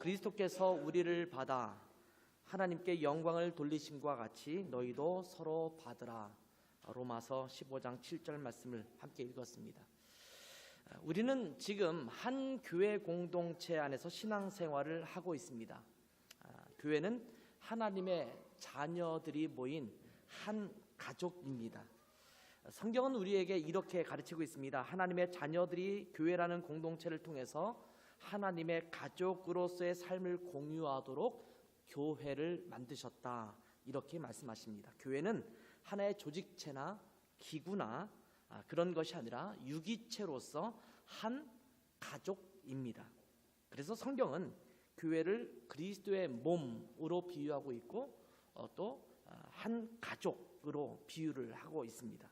그리스도께서 우리를 받아 하나님께 영광을 돌리심과 같이 너희도 서로 받으라. 로마서 15장 7절 말씀을 함께 읽었습니다. 우리는 지금 한 교회 공동체 안에서 신앙생활을 하고 있습니다. 교회는 하나님의 자녀들이 모인 한 가족입니다. 성경은 우리에게 이렇게 가르치고 있습니다. 하나님의 자녀들이 교회라는 공동체를 통해서 하나님의 가족으로서의 삶을 공유하도록 교회를 만드셨다, 이렇게 말씀하십니다. 교회는 하나의 조직체나 기구나 그런 것이 아니라 유기체로서 한 가족입니다. 그래서 성경은 교회를 그리스도의 몸으로 비유하고 있고 또 한 가족으로 비유를 하고 있습니다.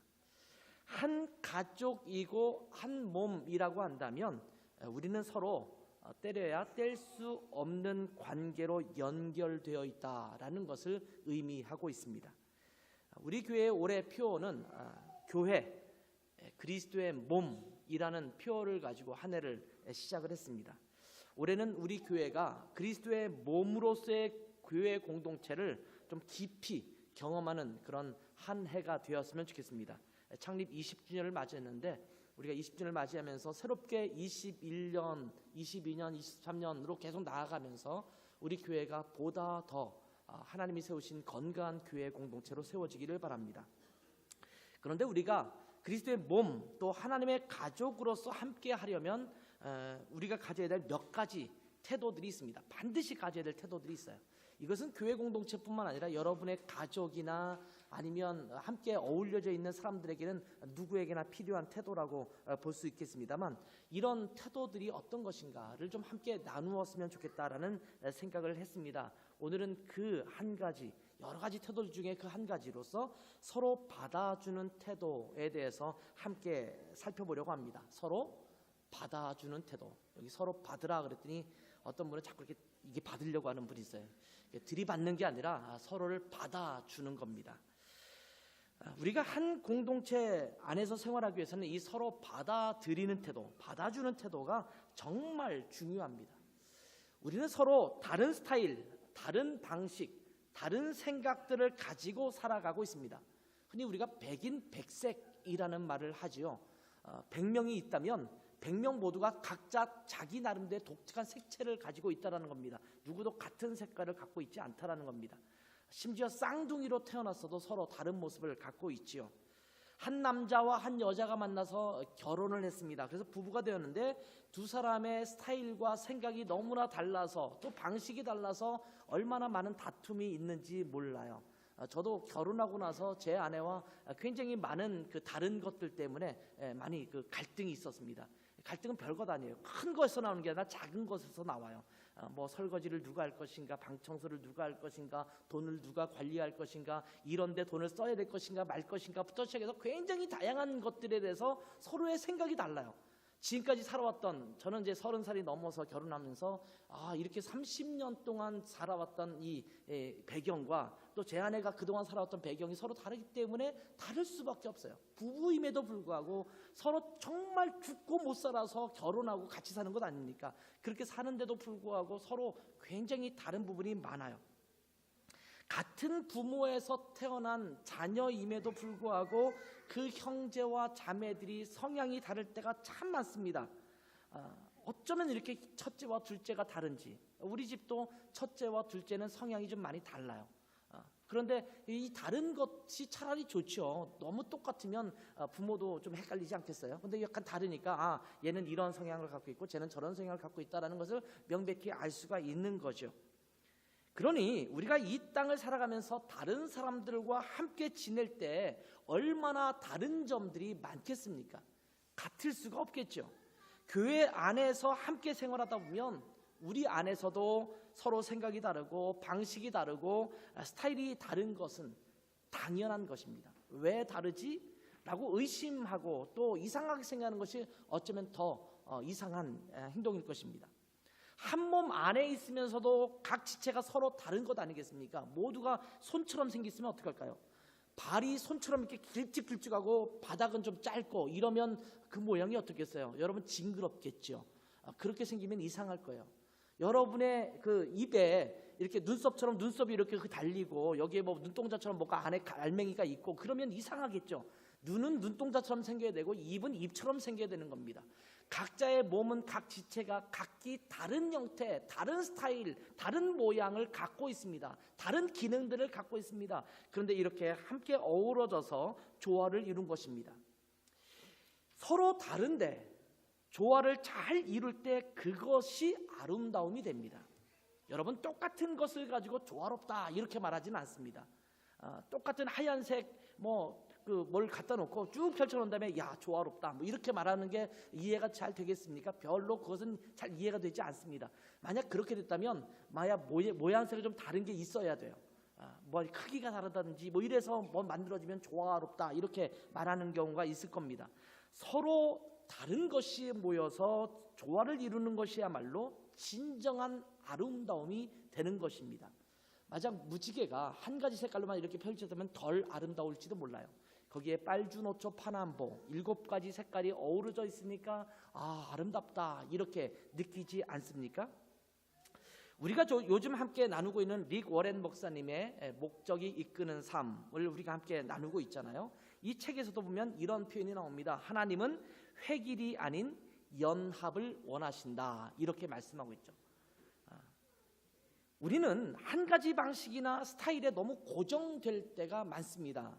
한 가족이고 한 몸이라고 한다면 우리는 서로 때려야 뗄 수 없는 관계로 연결되어 있다라는 것을 의미하고 있습니다. 우리 교회의 올해 표어는 교회 그리스도의 몸이라는 표어를 가지고 한 해를 시작을 했습니다. 올해는 우리 교회가 그리스도의 몸으로서의 교회 공동체를 좀 깊이 경험하는 그런 한 해가 되었으면 좋겠습니다. 창립 20주년을 맞이했는데 우리가 20주년을 맞이하면서 새롭게 21년, 22년, 23년으로 계속 나아가면서 우리 교회가 보다 더 하나님이 세우신 건강한 교회 공동체로 세워지기를 바랍니다. 그런데 우리가 그리스도의 몸, 또 하나님의 가족으로서 함께 하려면 우리가 가져야 될 몇 가지 태도들이 있습니다. 반드시 가져야 될 태도들이 있어요. 이것은 교회 공동체뿐만 아니라 여러분의 가족이나 아니면 함께 어울려져 있는 사람들에게는 누구에게나 필요한 태도라고 볼 수 있겠습니다만, 이런 태도들이 어떤 것인가를 좀 함께 나누었으면 좋겠다라는 생각을 했습니다. 오늘은 그 한 가지, 여러 가지 태도 중에 그 한 가지로서 서로 받아주는 태도에 대해서 함께 살펴보려고 합니다. 서로 받아주는 태도. 여기 서로 받으라 그랬더니 어떤 분은 자꾸 이게 받으려고 하는 분이 있어요. 들이받는 게 아니라 서로를 받아주는 겁니다. 우리가 한 공동체 안에서 생활하기 위해서는 이 서로 받아들이는 태도, 받아주는 태도가 정말 중요합니다. 우리는 서로 다른 스타일, 다른 방식, 다른 생각들을 가지고 살아가고 있습니다. 흔히 우리가 백인백색이라는 말을 하지요. 100명이 있다면 100명 모두가 각자 자기 나름대로 독특한 색채를 가지고 있다는 겁니다. 누구도 같은 색깔을 갖고 있지 않다는 겁니다. 심지어 쌍둥이로 태어났어도 서로 다른 모습을 갖고 있지요. 한 남자와 한 여자가 만나서 결혼을 했습니다. 그래서 부부가 되었는데 두 사람의 스타일과 생각이 너무나 달라서, 또 방식이 달라서 얼마나 많은 다툼이 있는지 몰라요. 저도 결혼하고 나서 제 아내와 굉장히 많은 그 다른 것들 때문에 많이 그 갈등이 있었습니다. 갈등은 별것 아니에요. 큰 것에서 나오는 게 아니라 작은 것에서 나와요. 뭐 설거지를 누가 할 것인가, 방 청소를 누가 할 것인가, 돈을 누가 관리할 것인가, 이런 데 돈을 써야 될 것인가 말 것인가부터 시작해서 굉장히 다양한 것들에 대해서 서로의 생각이 달라요. 지금까지 살아왔던, 저는 이제 30살이 넘어서 결혼하면서 이렇게 30년 동안 살아왔던 이 배경과 또 제 아내가 그동안 살아왔던 배경이 서로 다르기 때문에 다를 수밖에 없어요. 부부임에도 불구하고 서로 정말 죽고 못 살아서 결혼하고 같이 사는 것 아닙니까? 그렇게 사는데도 불구하고 서로 굉장히 다른 부분이 많아요. 같은 부모에서 태어난 자녀임에도 불구하고 그 형제와 자매들이 성향이 다를 때가 참 많습니다. 어쩌면 이렇게 첫째와 둘째가 다른지. 우리 집도 첫째와 둘째는 성향이 좀 많이 달라요. 그런데 이 다른 것이 차라리 좋죠. 너무 똑같으면 부모도 좀 헷갈리지 않겠어요? 근데 약간 다르니까 얘는 이런 성향을 갖고 있고 쟤는 저런 성향을 갖고 있다는 것을 명백히 알 수가 있는 거죠. 그러니 우리가 이 땅을 살아가면서 다른 사람들과 함께 지낼 때 얼마나 다른 점들이 많겠습니까? 같을 수가 없겠죠. 교회 안에서 함께 생활하다 보면 우리 안에서도 서로 생각이 다르고 방식이 다르고 스타일이 다른 것은 당연한 것입니다. 왜 다르지? 라고 의심하고 또 이상하게 생각하는 것이 어쩌면 더 이상한 행동일 것입니다. 한 몸 안에 있으면서도 각 지체가 서로 다른 것 아니겠습니까? 모두가 손처럼 생겼으면 어떡할까요? 발이 손처럼 이렇게 길쭉길쭉하고 바닥은 좀 짧고 이러면 그 모양이 어떻겠어요? 여러분 징그럽겠죠. 그렇게 생기면 이상할 거예요. 여러분의 그 입에 이렇게 눈썹처럼 눈썹이 이렇게 달리고 여기에 뭐 눈동자처럼 뭐가 안에 알맹이가 있고 그러면 이상하겠죠. 눈은 눈동자처럼 생겨야 되고 입은 입처럼 생겨야 되는 겁니다. 각자의 몸은 각 지체가 각기 다른 형태, 다른 스타일, 다른 모양을 갖고 있습니다. 다른 기능들을 갖고 있습니다. 그런데 이렇게 함께 어우러져서 조화를 이룬 것입니다. 서로 다른데 조화를 잘 이룰 때 그것이 아름다움이 됩니다. 여러분, 똑같은 것을 가지고 조화롭다 이렇게 말하지는 않습니다. 똑같은 하얀색 뭘 갖다 놓고 쭉 펼쳐놓은 다음에 야 조화롭다 이렇게 말하는 게 이해가 잘 되겠습니까? 별로 그것은 잘 이해가 되지 않습니다. 만약 그렇게 됐다면 모양새가 좀 다른 게 있어야 돼요. 크기가 다르다든지 이래서 만들어지면 조화롭다 이렇게 말하는 경우가 있을 겁니다. 서로 다른 것이 모여서 조화를 이루는 것이야말로 진정한 아름다움이 되는 것입니다. 만약 무지개가 한 가지 색깔로만 이렇게 펼쳐지면 덜 아름다울지도 몰라요. 거기에 빨주노초 파남보 7가지 색깔이 어우러져 있으니까 아름답다 이렇게 느끼지 않습니까? 우리가 요즘 함께 나누고 있는 릭 워렌 목사님의 목적이 이끄는 삶을 우리가 함께 나누고 있잖아요. 이 책에서도 보면 이런 표현이 나옵니다. 하나님은 획일이 아닌 연합을 원하신다 이렇게 말씀하고 있죠. 우리는 한 가지 방식이나 스타일에 너무 고정될 때가 많습니다.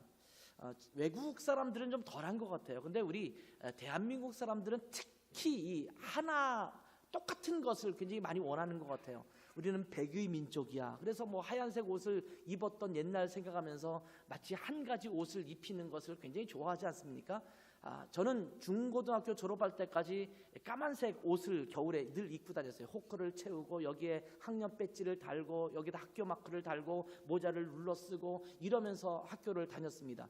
외국 사람들은 좀 덜한 것 같아요. 근데 우리 대한민국 사람들은 특히 이 하나 똑같은 것을 굉장히 많이 원하는 것 같아요. 우리는 백의 민족이야. 그래서 하얀색 옷을 입었던 옛날 생각하면서 마치 한 가지 옷을 입히는 것을 굉장히 좋아하지 않습니까? 저는 중고등학교 졸업할 때까지 까만색 옷을 겨울에 늘 입고 다녔어요. 호크를 채우고 여기에 학년 배지를 달고 여기다 학교 마크를 달고 모자를 눌러 쓰고 이러면서 학교를 다녔습니다.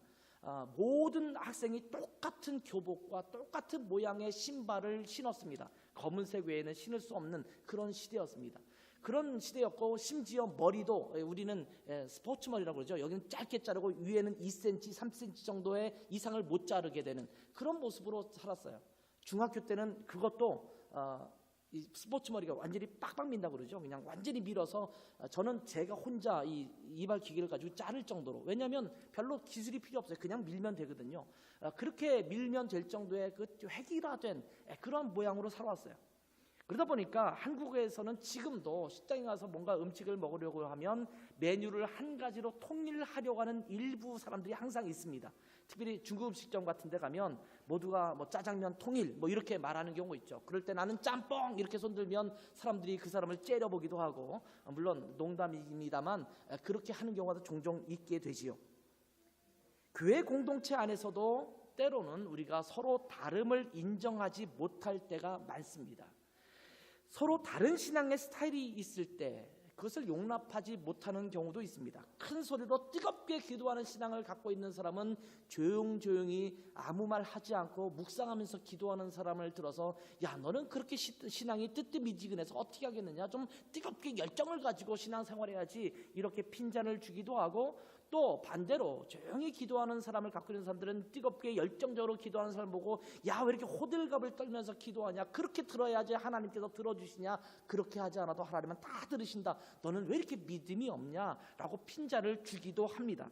모든 학생이 똑같은 교복과 똑같은 모양의 신발을 신었습니다. 검은색 외에는 신을 수 없는 그런 시대였습니다. 그런 시대였고 심지어 머리도 우리는 스포츠 머리라고 그러죠. 여기는 짧게 자르고 위에는 2cm, 3cm 정도의 이상을 못 자르게 되는 그런 모습으로 살았어요. 중학교 때는 그것도 이 스포츠 머리가 완전히 빡빡 민다고 그러죠. 그냥 완전히 밀어서 저는 제가 혼자 이 이발 기계를 가지고 자를 정도로, 왜냐하면 별로 기술이 필요 없어요. 그냥 밀면 되거든요. 그렇게 밀면 될 정도의 그 획일화된 그런 모양으로 살아왔어요. 그러다 보니까 한국에서는 지금도 식당에 가서 뭔가 음식을 먹으려고 하면 메뉴를 한 가지로 통일하려고 하는 일부 사람들이 항상 있습니다. 특별히 중국 음식점 같은 데 가면 모두가 짜장면 통일 이렇게 말하는 경우가 있죠. 그럴 때 나는 짬뽕 이렇게 손들면 사람들이 그 사람을 째려보기도 하고, 물론 농담입니다만 그렇게 하는 경우가 종종 있게 되지요. 교회 공동체 안에서도 때로는 우리가 서로 다름을 인정하지 못할 때가 많습니다. 서로 다른 신앙의 스타일이 있을 때 그것을 용납하지 못하는 경우도 있습니다. 큰 소리로 뜨겁게 기도하는 신앙을 갖고 있는 사람은 조용히 아무 말 하지 않고 묵상하면서 기도하는 사람을 들어서 야 너는 그렇게 신앙이 뜨뜻미지근해서 어떻게 하겠느냐, 좀 뜨겁게 열정을 가지고 신앙생활해야지 이렇게 핀잔을 주기도 하고, 또 반대로 조용히 기도하는 사람을 갖고 있는 사람들은 뜨겁게 열정적으로 기도하는 사람을 보고 야 왜 이렇게 호들갑을 떨면서 기도하냐, 그렇게 들어야지 하나님께서 들어주시냐, 그렇게 하지 않아도 하나님은 다 들으신다, 너는 왜 이렇게 믿음이 없냐 라고 핀잔을 주기도 합니다.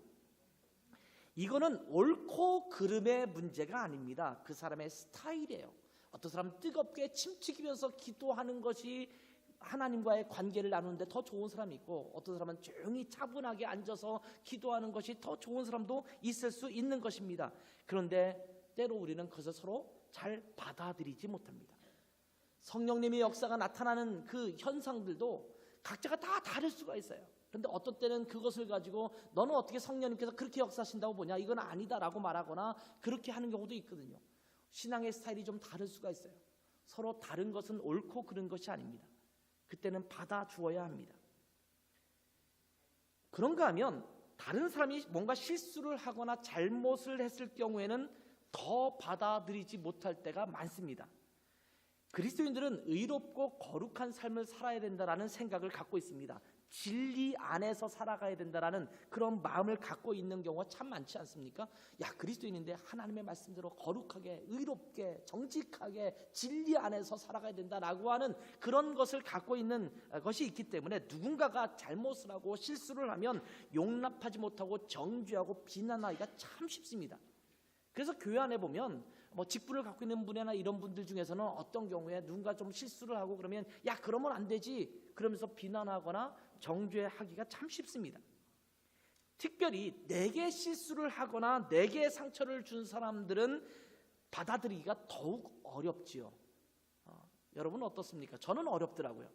이거는 옳고 그름의 문제가 아닙니다. 그 사람의 스타일이에요. 어떤 사람은 뜨겁게 침튀기면서 기도하는 것이 하나님과의 관계를 나누는데 더 좋은 사람이 있고, 어떤 사람은 조용히 차분하게 앉아서 기도하는 것이 더 좋은 사람도 있을 수 있는 것입니다. 그런데 때로 우리는 그것을 서로 잘 받아들이지 못합니다. 성령님의 역사가 나타나는 그 현상들도 각자가 다 다를 수가 있어요. 그런데 어떤 때는 그것을 가지고 너는 어떻게 성령님께서 그렇게 역사하신다고 보냐, 이건 아니다라고 말하거나 그렇게 하는 경우도 있거든요. 신앙의 스타일이 좀 다를 수가 있어요. 서로 다른 것은 옳고 그른 것이 아닙니다. 그때는 받아주어야 합니다. 그런가 하면 다른 사람이 뭔가 실수를 하거나 잘못을 했을 경우에는 더 받아들이지 못할 때가 많습니다. 그리스도인들은 의롭고 거룩한 삶을 살아야 된다라는 생각을 갖고 있습니다. 진리 안에서 살아가야 된다라는 그런 마음을 갖고 있는 경우가 참 많지 않습니까? 야, 그리스도인인데 하나님의 말씀대로 거룩하게, 의롭게, 정직하게 진리 안에서 살아가야 된다라고 하는 그런 것을 갖고 있는 것이 있기 때문에 누군가가 잘못을 하고 실수를 하면 용납하지 못하고 정죄하고 비난하기가 참 쉽습니다. 그래서 교회 안에 보면 직분을 갖고 있는 분이나 이런 분들 중에서는 어떤 경우에 누군가 좀 실수를 하고 그러면 야, 그러면 안 되지 그러면서 비난하거나 정죄하기가 참 쉽습니다. 특별히 내게 실수를 하거나 내게 상처를 준 사람들은 받아들이기가 더욱 어렵지요. 여러분은 어떻습니까? 저는 어렵더라고요.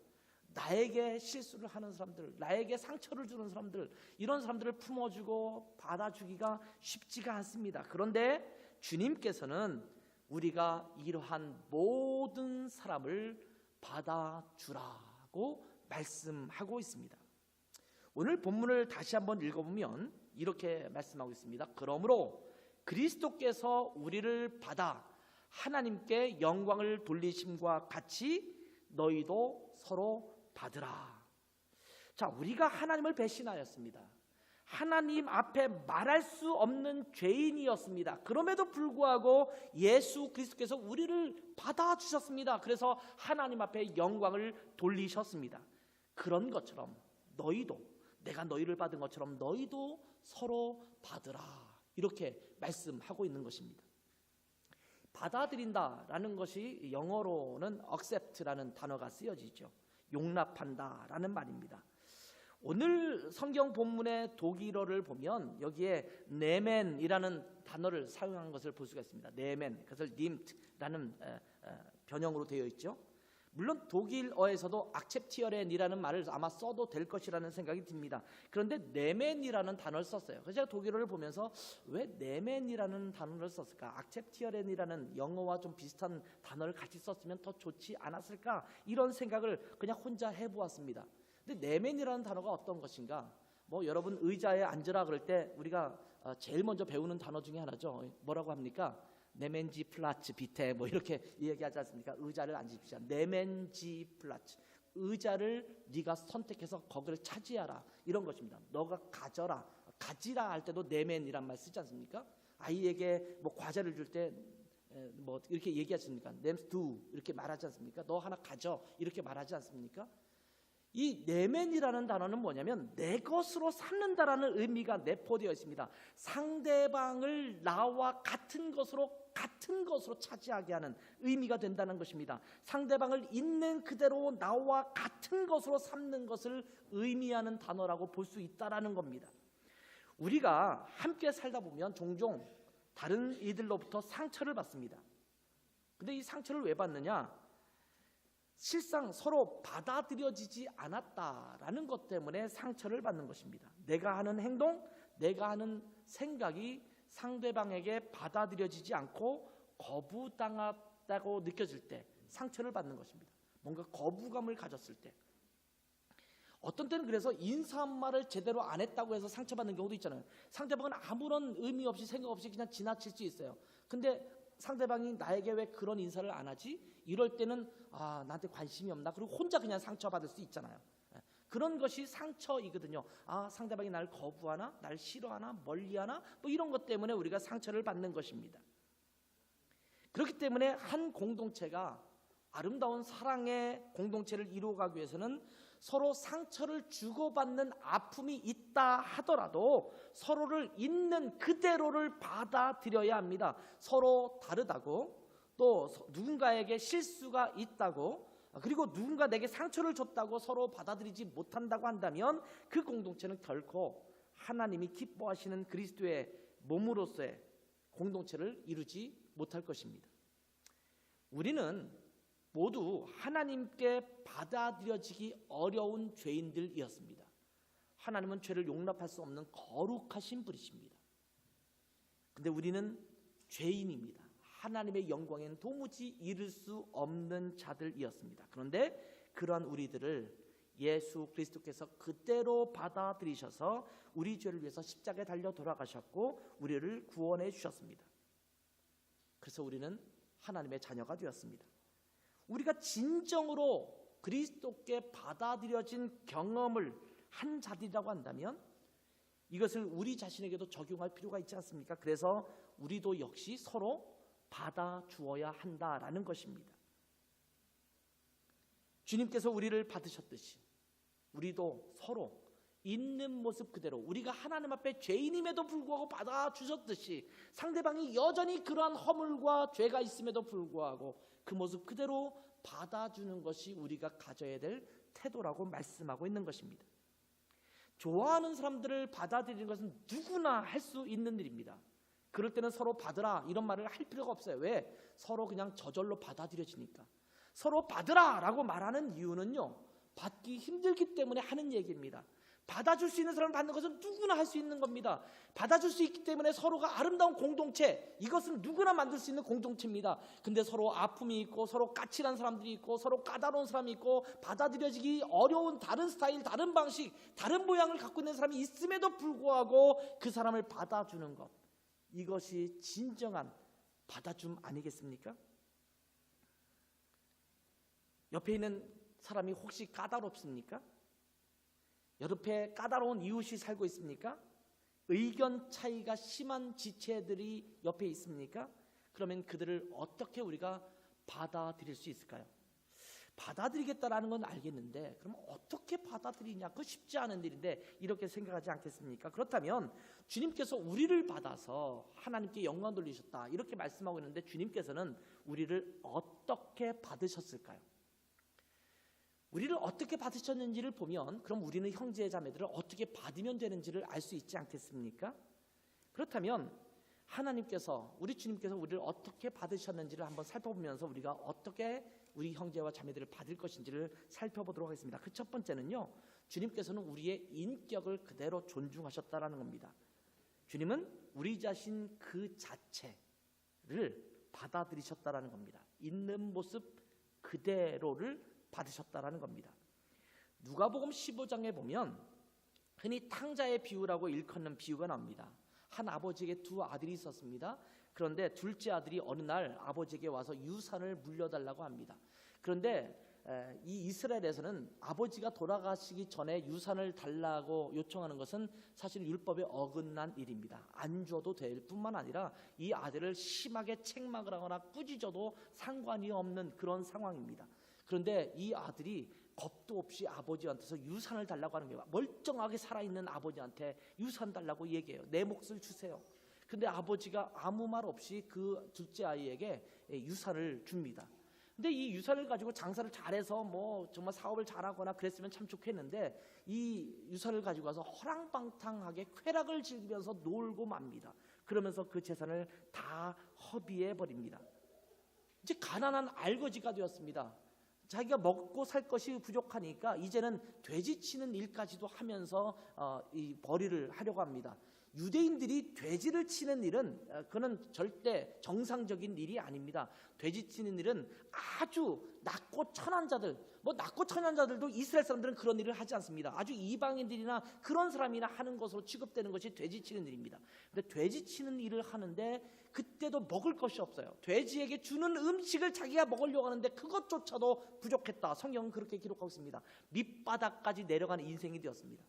나에게 실수를 하는 사람들, 나에게 상처를 주는 사람들, 이런 사람들을 품어주고 받아주기가 쉽지가 않습니다. 그런데 주님께서는 우리가 이러한 모든 사람을 받아주라고 말씀하고 있습니다. 오늘 본문을 다시 한번 읽어보면 이렇게 말씀하고 있습니다. 그러므로 그리스도께서 우리를 받아 하나님께 영광을 돌리심과 같이 너희도 서로 받으라. 자, 우리가 하나님을 배신하였습니다. 하나님 앞에 말할 수 없는 죄인이었습니다. 그럼에도 불구하고 예수 그리스도께서 우리를 받아주셨습니다. 그래서 하나님 앞에 영광을 돌리셨습니다. 그런 것처럼 너희도, 내가 너희를 받은 것처럼 너희도 서로 받으라, 이렇게 말씀하고 있는 것입니다. 받아들인다라는 것이 영어로는 accept라는 단어가 쓰여지죠. 용납한다라는 말입니다. 오늘 성경 본문의 독일어를 보면 여기에 네멘이라는 단어를 사용한 것을 볼 수가 있습니다. 네멘, 그것을 nimt라는 변형으로 되어 있죠. 물론 독일어에서도 acceptieren이라는 말을 아마 써도 될 것이라는 생각이 듭니다. 그런데 네멘이라는 단어를 썼어요. 그래서 제가 독일어를 보면서 왜 네멘이라는 단어를 썼을까? acceptieren이라는 영어와 좀 비슷한 단어를 같이 썼으면 더 좋지 않았을까? 이런 생각을 그냥 혼자 해보았습니다. 근데 네멘이라는 단어가 어떤 것인가? 여러분 의자에 앉으라 그럴 때 우리가 제일 먼저 배우는 단어 중에 하나죠. 뭐라고 합니까? 네멘지 플라츠 비테 이렇게 얘기하지 않습니까? 의자를 앉으십시오. 네멘지 플라츠, 의자를 네가 선택해서 거기를 차지하라, 이런 것입니다. 너가 가져라, 가지라 할 때도 네멘이란 말 쓰지 않습니까? 아이에게 과자를 줄 때 이렇게 얘기하지 않습니까? 네임스 두 이렇게 말하지 않습니까? 너 하나 가져 이렇게 말하지 않습니까? 이 네멘이라는 단어는 뭐냐면 내 것으로 삼는다라는 의미가 내포되어 있습니다. 상대방을 나와 같은 것으로 차지하게 하는 의미가 된다는 것입니다. 상대방을 있는 그대로 나와 같은 것으로 삼는 것을 의미하는 단어라고 볼 수 있다라는 겁니다. 우리가 함께 살다 보면 종종 다른 이들로부터 상처를 받습니다. 근데 이 상처를 왜 받느냐? 실상 서로 받아들여지지 않았다라는 것 때문에 상처를 받는 것입니다. 내가 하는 행동, 내가 하는 생각이 상대방에게 받아들여지지 않고 거부당했다고 느껴질 때 상처를 받는 것입니다. 뭔가 거부감을 가졌을 때. 어떤 때는 그래서 인사 한 말을 제대로 안 했다고 해서 상처받는 경우도 있잖아요. 상대방은 아무런 의미 없이 생각 없이 그냥 지나칠 수 있어요. 근데 상대방이 나에게 왜 그런 인사를 안 하지? 이럴 때는 나한테 관심이 없나? 그리고 혼자 그냥 상처받을 수 있잖아요. 그런 것이 상처이거든요. 상대방이 날 거부하나? 날 싫어하나? 멀리하나? 이런 것 때문에 우리가 상처를 받는 것입니다. 그렇기 때문에 한 공동체가 아름다운 사랑의 공동체를 이루어가기 위해서는 서로 상처를 주고받는 아픔이 있다 하더라도 서로를 있는 그대로를 받아들여야 합니다. 서로 다르다고, 또 누군가에게 실수가 있다고, 그리고 누군가 내게 상처를 줬다고 서로 받아들이지 못한다고 한다면 그 공동체는 결코 하나님이 기뻐하시는 그리스도의 몸으로서의 공동체를 이루지 못할 것입니다. 우리는 모두 하나님께 받아들여지기 어려운 죄인들이었습니다. 하나님은 죄를 용납할 수 없는 거룩하신 분이십니다. 근데 우리는 죄인입니다. 하나님의 영광에는 도무지 이를 수 없는 자들이었습니다. 그런데 그러한 우리들을 예수 그리스도께서 그대로 받아들이셔서 우리 죄를 위해서 십자가에 달려 돌아가셨고 우리를 구원해 주셨습니다. 그래서 우리는 하나님의 자녀가 되었습니다. 우리가 진정으로 그리스도께 받아들여진 경험을 한 자들이라고 한다면 이것을 우리 자신에게도 적용할 필요가 있지 않습니까? 그래서 우리도 역시 서로 받아주어야 한다라는 것입니다. 주님께서 우리를 받으셨듯이 우리도 서로 있는 모습 그대로 우리가 하나님 앞에 죄인임에도 불구하고 받아주셨듯이 상대방이 여전히 그러한 허물과 죄가 있음에도 불구하고 그 모습 그대로 받아주는 것이 우리가 가져야 될 태도라고 말씀하고 있는 것입니다. 좋아하는 사람들을 받아들이는 것은 누구나 할 수 있는 일입니다. 그럴 때는 서로 받으라 이런 말을 할 필요가 없어요. 왜? 서로 그냥 저절로 받아들여지니까. 서로 받으라 라고 말하는 이유는요, 받기 힘들기 때문에 하는 얘기입니다. 받아줄 수 있는 사람을 받는 것은 누구나 할 수 있는 겁니다. 받아줄 수 있기 때문에 서로가 아름다운 공동체, 이것은 누구나 만들 수 있는 공동체입니다. 근데 서로 아픔이 있고 서로 까칠한 사람들이 있고 서로 까다로운 사람이 있고 받아들여지기 어려운 다른 스타일, 다른 방식, 다른 모양을 갖고 있는 사람이 있음에도 불구하고 그 사람을 받아주는 것, 이것이 진정한 받아줌 아니겠습니까? 옆에 있는 사람이 혹시 까다롭습니까? 옆에 까다로운 이웃이 살고 있습니까? 의견 차이가 심한 지체들이 옆에 있습니까? 그러면 그들을 어떻게 우리가 받아들일 수 있을까요? 받아들이겠다라는 건 알겠는데 그럼 어떻게 받아들이냐? 그거 쉽지 않은 일인데 이렇게 생각하지 않겠습니까? 그렇다면 주님께서 우리를 받아서 하나님께 영광 돌리셨다 이렇게 말씀하고 있는데 주님께서는 우리를 어떻게 받으셨을까요? 우리를 어떻게 받으셨는지를 보면 그럼 우리는 형제 자매들을 어떻게 받으면 되는지를 알 수 있지 않겠습니까? 그렇다면 하나님께서, 우리 주님께서 우리를 어떻게 받으셨는지를 한번 살펴보면서 우리가 어떻게 우리 형제와 자매들을 받을 것인지를 살펴보도록 하겠습니다. 그 첫 번째는요, 주님께서는 우리의 인격을 그대로 존중하셨다라는 겁니다. 주님은 우리 자신 그 자체를 받아들이셨다라는 겁니다. 있는 모습 그대로를 받으셨다라는 겁니다. 누가복음 15장에 보면 흔히 탕자의 비유라고 일컫는 비유가 나옵니다. 한 아버지에게 두 아들이 있었습니다. 그런데 둘째 아들이 어느 날 아버지에게 와서 유산을 물려달라고 합니다. 그런데 이 이스라엘에서는 아버지가 돌아가시기 전에 유산을 달라고 요청하는 것은 사실 율법에 어긋난 일입니다. 안 줘도 될 뿐만 아니라 이 아들을 심하게 책망을 하거나 꾸짖어도 상관이 없는 그런 상황입니다. 그런데 이 아들이 겁도 없이 아버지한테서 유산을 달라고 하는 거예요. 멀쩡하게 살아있는 아버지한테 유산 달라고 얘기해요. 내 몫을 주세요. 근데 아버지가 아무 말 없이 그 둘째 아이에게 유산을 줍니다. 근데 이 유산을 가지고 장사를 잘해서 뭐 정말 사업을 잘하거나 그랬으면 참 좋겠는데 이 유산을 가지고 와서 허랑방탕하게 쾌락을 즐기면서 놀고 맙니다. 그러면서 그 재산을 다 허비해 버립니다. 이제 가난한 알거지가 되었습니다. 자기가 먹고 살 것이 부족하니까 이제는 돼지 치는 일까지도 하면서 이 벌이를 하려고 합니다. 유대인들이 돼지를 치는 일은 그는 절대 정상적인 일이 아닙니다. 돼지 치는 일은 아주 낮고 천한 자들, 뭐 낮고 천한 자들도 이스라엘 사람들은 그런 일을 하지 않습니다. 아주 이방인들이나 그런 사람이나 하는 것으로 취급되는 것이 돼지 치는 일입니다. 근데 돼지 치는 일을 하는데 그때도 먹을 것이 없어요. 돼지에게 주는 음식을 자기가 먹으려고 하는데 그것조차도 부족했다. 성경은 그렇게 기록하고 있습니다. 밑바닥까지 내려가는 인생이 되었습니다.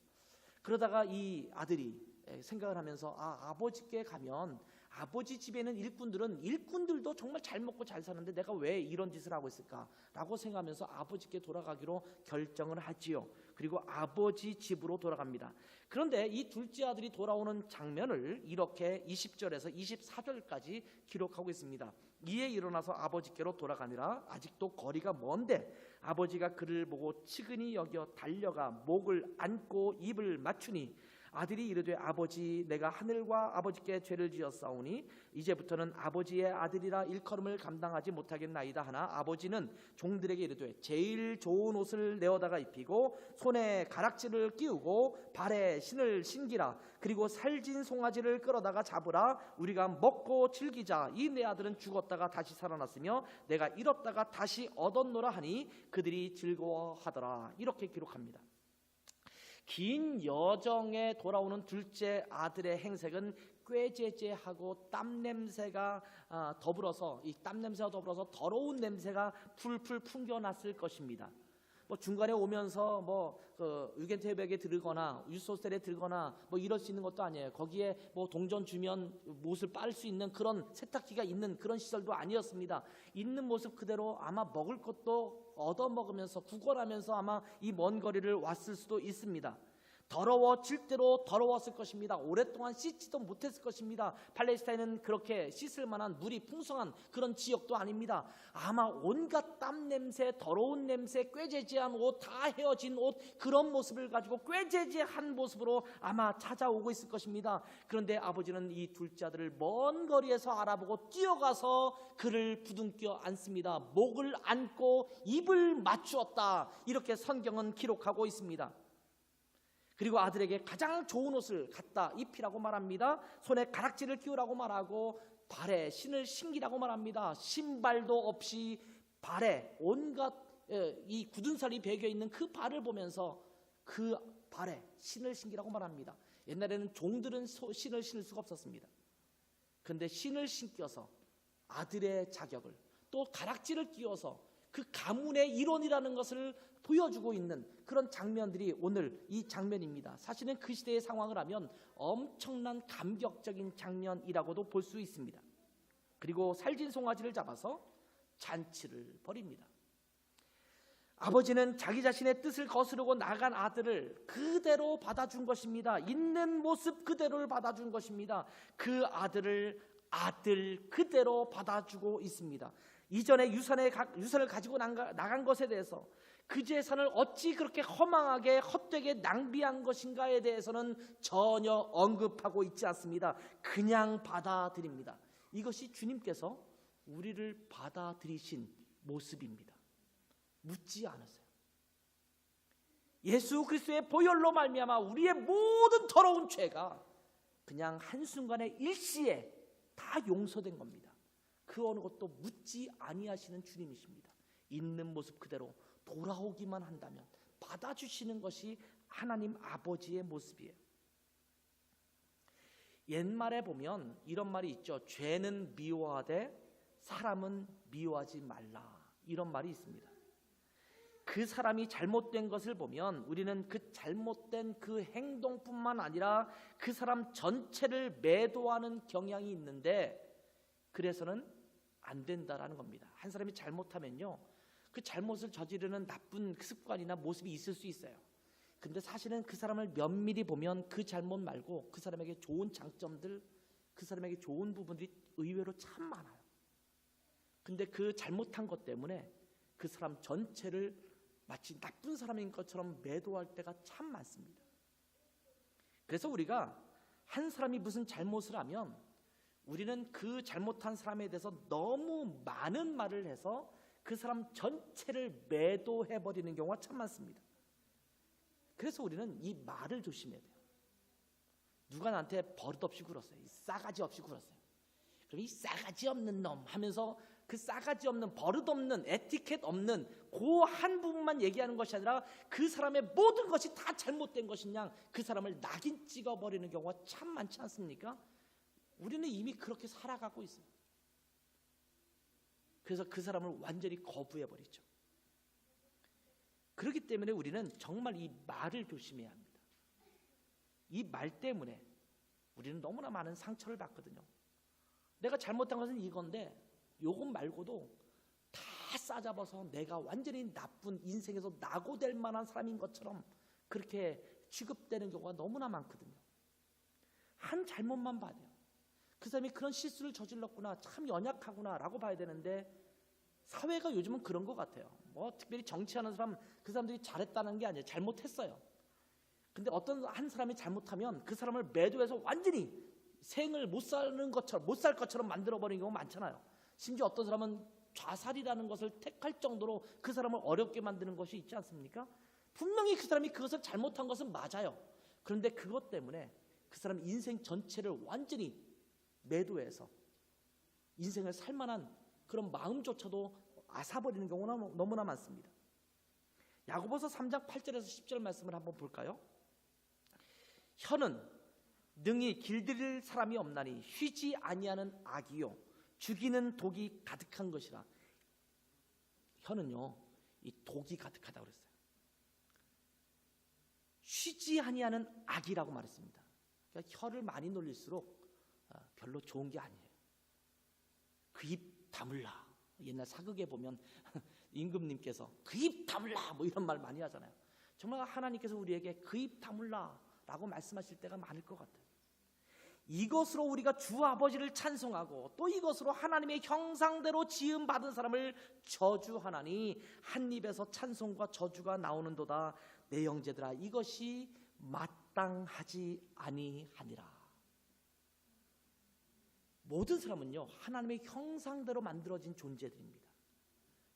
그러다가 이 아들이 생각을 하면서 아버지께 가면 아버지 집에 있는 일꾼들도 정말 잘 먹고 잘 사는데 내가 왜 이런 짓을 하고 있을까라고 생각하면서 아버지께 돌아가기로 결정을 하지요. 그리고 아버지 집으로 돌아갑니다. 그런데 이 둘째 아들이 돌아오는 장면을 이렇게 20절에서 24절까지 기록하고 있습니다. 이에 일어나서 아버지께로 돌아가니라. 아직도 거리가 먼데 아버지가 그를 보고 측은히 여겨 달려가 목을 안고 입을 맞추니 아들이 이르되 아버지, 내가 하늘과 아버지께 죄를 지었사오니 이제부터는 아버지의 아들이라 일컬음을 감당하지 못하겠나이다 하나 아버지는 종들에게 이르되 제일 좋은 옷을 내어다가 입히고 손에 가락지를 끼우고 발에 신을 신기라. 그리고 살진 송아지를 끌어다가 잡으라. 우리가 먹고 즐기자. 이 내 아들은 죽었다가 다시 살아났으며 내가 잃었다가 다시 얻었노라 하니 그들이 즐거워하더라. 이렇게 기록합니다. 긴 여정에 돌아오는 둘째 아들의 행색은 꾀죄죄하고 땀 냄새가 더불어서 이 땀 냄새와 더불어서 더러운 냄새가 풀풀 풍겨났을 것입니다. 뭐 중간에 오면서 그 유겐트헤berg에 들거나 유소셀에 들거나 뭐 이럴 수 있는 것도 아니에요. 거기에 뭐 동전 주면 못을 빨 수 있는 그런 세탁기가 있는 그런 시설도 아니었습니다. 있는 모습 그대로 아마 먹을 것도 얻어 먹으면서 구걸하면서 아마 이 먼 거리를 왔을 수도 있습니다. 더러워질 대로 더러웠을 것입니다. 오랫동안 씻지도 못했을 것입니다. 팔레스타인은 그렇게 씻을 만한 물이 풍성한 그런 지역도 아닙니다. 아마 온갖 땀 냄새, 더러운 냄새, 꾀죄죄한 옷, 다 헤어진 옷, 그런 모습을 가지고 꾀죄죄한 모습으로 아마 찾아오고 있을 것입니다. 그런데 아버지는 이 둘째 아들을 먼 거리에서 알아보고 뛰어가서 그를 부둥켜 안습니다. 목을 안고 입을 맞추었다. 이렇게 성경은 기록하고 있습니다. 그리고 아들에게 가장 좋은 옷을 갖다 입히라고 말합니다. 손에 가락지를 끼우라고 말하고 발에 신을 신기라고 말합니다. 신발도 없이 발에 온갖 이 굳은 살이 배겨 있는 그 발을 보면서 그 발에 신을 신기라고 말합니다. 옛날에는 종들은 신을 신을 수가 없었습니다. 그런데 신을 신겨서 아들의 자격을, 또 가락지를 끼워서 그 가문의 일원이라는 것을 보여주고 있는 그런 장면들이 오늘 이 장면입니다. 사실은 그 시대의 상황을 하면 엄청난 감격적인 장면이라고도 볼 수 있습니다. 그리고 살진 송아지를 잡아서 잔치를 벌입니다. 아버지는 자기 자신의 뜻을 거스르고 나간 아들을 그대로 받아준 것입니다. 있는 모습 그대로를 받아준 것입니다. 그 아들을 아들 그대로 받아주고 있습니다. 이전에 유산을 가지고 나간 것에 대해서 그 재산을 어찌 그렇게 허망하게 헛되게 낭비한 것인가에 대해서는 전혀 언급하고 있지 않습니다. 그냥 받아들입니다. 이것이 주님께서 우리를 받아들이신 모습입니다. 묻지 않으세요. 예수 그리스도의 보혈로 말미암아 우리의 모든 더러운 죄가 그냥 한순간의 일시에 다 용서된 겁니다. 그 어느 것도 묻지 아니하시는 주님이십니다. 있는 모습 그대로 돌아오기만 한다면 받아주시는 것이 하나님 아버지의 모습이에요. 옛말에 보면 이런 말이 있죠. 죄는 미워하되 사람은 미워하지 말라. 이런 말이 있습니다. 그 사람이 잘못된 것을 보면 우리는 그 잘못된 그 행동뿐만 아니라 그 사람 전체를 매도하는 경향이 있는데, 그래서는 안 된다라는 겁니다. 한 사람이 잘못하면요, 그 잘못을 저지르는 나쁜 습관이나 모습이 있을 수 있어요. 근데 사실은 그 사람을 면밀히 보면 그 잘못 말고 그 사람에게 좋은 장점들, 그 사람에게 좋은 부분들이 의외로 참 많아요. 근데 그 잘못한 것 때문에 그 사람 전체를 마치 나쁜 사람인 것처럼 매도할 때가 참 많습니다. 그래서 우리가 한 사람이 무슨 잘못을 하면 우리는 그 잘못한 사람에 대해서 너무 많은 말을 해서 그 사람 전체를 매도해버리는 경우가 참 많습니다. 그래서 우리는 이 말을 조심해야 돼요. 누가 나한테 버릇없이 굴었어요. 싸가지 없이 굴었어요. 그럼 이 싸가지 없는 놈 하면서 그 싸가지 없는, 버릇없는, 에티켓 없는 그 한 부분만 얘기하는 것이 아니라 그 사람의 모든 것이 다 잘못된 것이냐, 그 사람을 낙인 찍어버리는 경우가 참 많지 않습니까? 우리는 이미 그렇게 살아가고 있어요. 그래서 그 사람을 완전히 거부해버리죠. 그렇기 때문에 우리는 정말 이 말을 조심해야 합니다. 이 말 때문에 우리는 너무나 많은 상처를 받거든요. 내가 잘못한 것은 이건데 요것 말고도 다 싸잡아서 내가 완전히 나쁜, 인생에서 낙오될 만한 사람인 것처럼 그렇게 취급되는 경우가 너무나 많거든요. 한 잘못만 봐야 돼요. 그 사람이 그런 실수를 저질렀구나, 참 연약하구나 라고 봐야 되는데, 사회가 요즘은 그런 것 같아요. 뭐 특별히 정치하는 사람, 그 사람들이 잘했다는 게 아니에요. 잘못했어요. 근데 어떤 한 사람이 잘못하면 그 사람을 매도해서 완전히 생을 못 살 것처럼 만들어버리는 경우가 많잖아요. 심지어 어떤 사람은 자살이라는 것을 택할 정도로 그 사람을 어렵게 만드는 것이 있지 않습니까? 분명히 그 사람이 그것을 잘못한 것은 맞아요. 그런데 그것 때문에 그 사람 인생 전체를 완전히 매도해서 인생을 살만한 그런 마음조차도 앗아버리는 경우가 너무나 많습니다. 야고보서 3장 8절에서 10절 말씀을 한번 볼까요? 혀는 능히 길들일 사람이 없나니 쉬지 아니하는 악이요 죽이는 독이 가득한 것이라. 혀는요, 이 독이 가득하다고 그랬어요. 쉬지 아니하는 악이라고 말했습니다. 그러니까 혀를 많이 놀릴수록 별로 좋은 게 아니에요. 그 입 다물라. 옛날 사극에 보면 임금님께서 그 입 다물라 뭐 이런 말 많이 하잖아요. 정말 하나님께서 우리에게 그 입 다물라 라고 말씀하실 때가 많을 것 같아요. 이것으로 우리가 주 아버지를 찬송하고 또 이것으로 하나님의 형상대로 지음받은 사람을 저주하나니 한 입에서 찬송과 저주가 나오는도다. 내 형제들아, 이것이 마땅하지 아니하니라. 모든 사람은요, 하나님의 형상대로 만들어진 존재들입니다.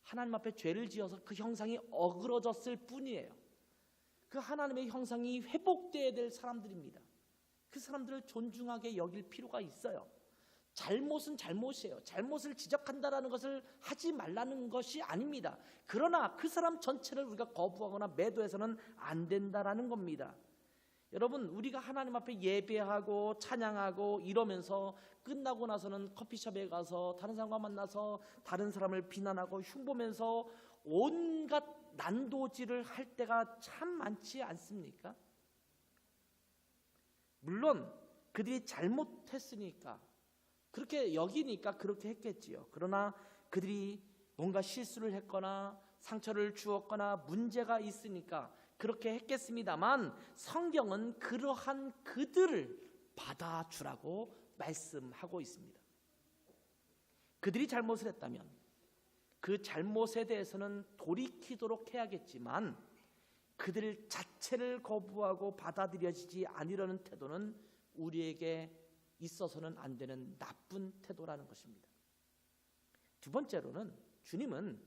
하나님 앞에 죄를 지어서 그 형상이 어그러졌을 뿐이에요. 그 하나님의 형상이 회복되어야 될 사람들입니다. 그 사람들을 존중하게 여길 필요가 있어요. 잘못은 잘못이에요. 잘못을 지적한다라는 것을 하지 말라는 것이 아닙니다. 그러나 그 사람 전체를 우리가 거부하거나 매도해서는 안 된다라는 겁니다. 여러분, 우리가 하나님 앞에 예배하고 찬양하고 이러면서 끝나고 나서는 커피숍에 가서 다른 사람과 만나서 다른 사람을 비난하고 흉보면서 온갖 난도질을 할 때가 참 많지 않습니까? 물론 그들이 잘못했으니까, 그렇게 여기니까 그렇게 했겠지요. 그러나 그들이 뭔가 실수를 했거나 상처를 주었거나 문제가 있으니까 그렇게 했겠습니다만, 성경은 그러한 그들을 받아주라고 말씀하고 있습니다. 그들이 잘못을 했다면 그 잘못에 대해서는 돌이키도록 해야겠지만, 그들 자체를 거부하고 받아들여지지 않으려는 태도는 우리에게 있어서는 안 되는 나쁜 태도라는 것입니다. 두 번째로는 주님은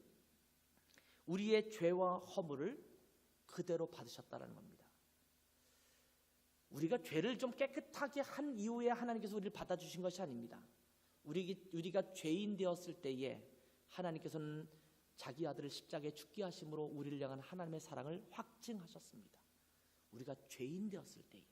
우리의 죄와 허물을 그대로 받으셨다는 겁니다. 우리가 죄를 좀 깨끗하게 한 이후에 하나님께서 우리를 받아주신 것이 아닙니다. 우리가 죄인 되었을 때에 하나님께서는 자기 아들을 십자가에 죽게 하심으로 우리를 향한 하나님의 사랑을 확증하셨습니다. 우리가 죄인 되었을 때에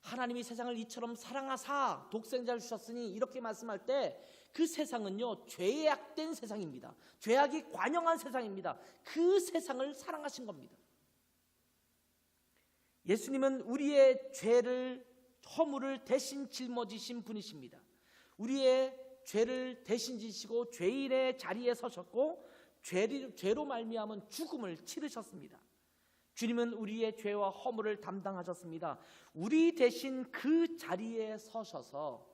하나님이 세상을 이처럼 사랑하사 독생자를 주셨으니, 이렇게 말씀할 때 그 세상은요, 죄악된 세상입니다. 죄악이 관영한 세상입니다. 그 세상을 사랑하신 겁니다. 예수님은 우리의 죄를, 허물을 대신 짊어지신 분이십니다. 우리의 죄를 대신 지시고 죄인의 자리에 서셨고 죄로 말미암은 죽음을 치르셨습니다. 주님은 우리의 죄와 허물을 담당하셨습니다. 우리 대신 그 자리에 서셔서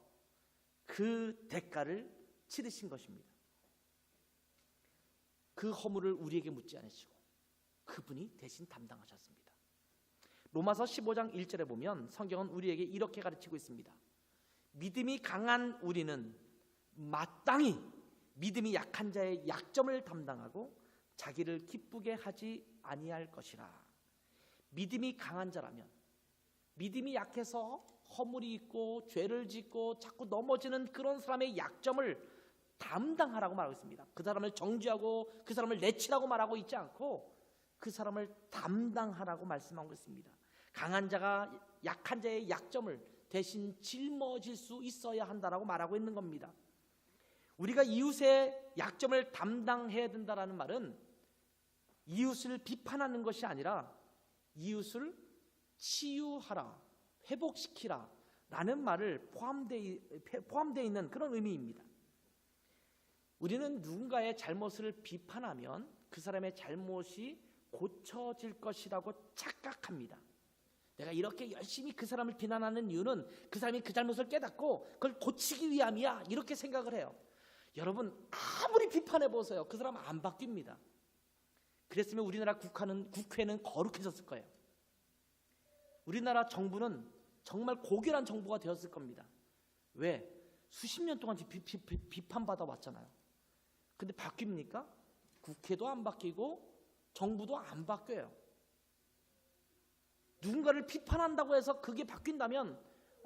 그 대가를 치르신 것입니다. 그 허물을 우리에게 묻지 않으시고 그분이 대신 담당하셨습니다. 로마서 15장 1절에 보면 성경은 우리에게 이렇게 가르치고 있습니다. 믿음이 강한 우리는 마땅히 믿음이 약한 자의 약점을 담당하고 자기를 기쁘게 하지 아니할 것이라. 믿음이 강한 자라면, 믿음이 약해서 허물이 있고 죄를 짓고 자꾸 넘어지는 그런 사람의 약점을 담당하라고 말하고 있습니다. 그 사람을 정죄하고 그 사람을 내치라고 말하고 있지 않고 그 사람을 담당하라고 말씀하고 있습니다. 강한 자가 약한 자의 약점을 대신 짊어질 수 있어야 한다라고 말하고 있는 겁니다. 우리가 이웃의 약점을 담당해야 된다라는 말은 이웃을 비판하는 것이 아니라 이웃을 치유하라, 회복시키라 라는 말을 포함되어 있는 그런 의미입니다. 우리는 누군가의 잘못을 비판하면 그 사람의 잘못이 고쳐질 것이라고 착각합니다. 내가 이렇게 열심히 그 사람을 비난하는 이유는 그 사람이 그 잘못을 깨닫고 그걸 고치기 위함이야, 이렇게 생각을 해요. 여러분, 아무리 비판해 보세요. 그 사람 안 바뀝니다. 그랬으면 우리나라 국회는 거룩해졌을 거예요. 우리나라 정부는 정말 고결한 정부가 되었을 겁니다. 왜? 수십 년 동안 비판받아 왔잖아요. 근데 바뀝니까? 국회도 안 바뀌고 정부도 안 바뀌어요. 누군가를 비판한다고 해서 그게 바뀐다면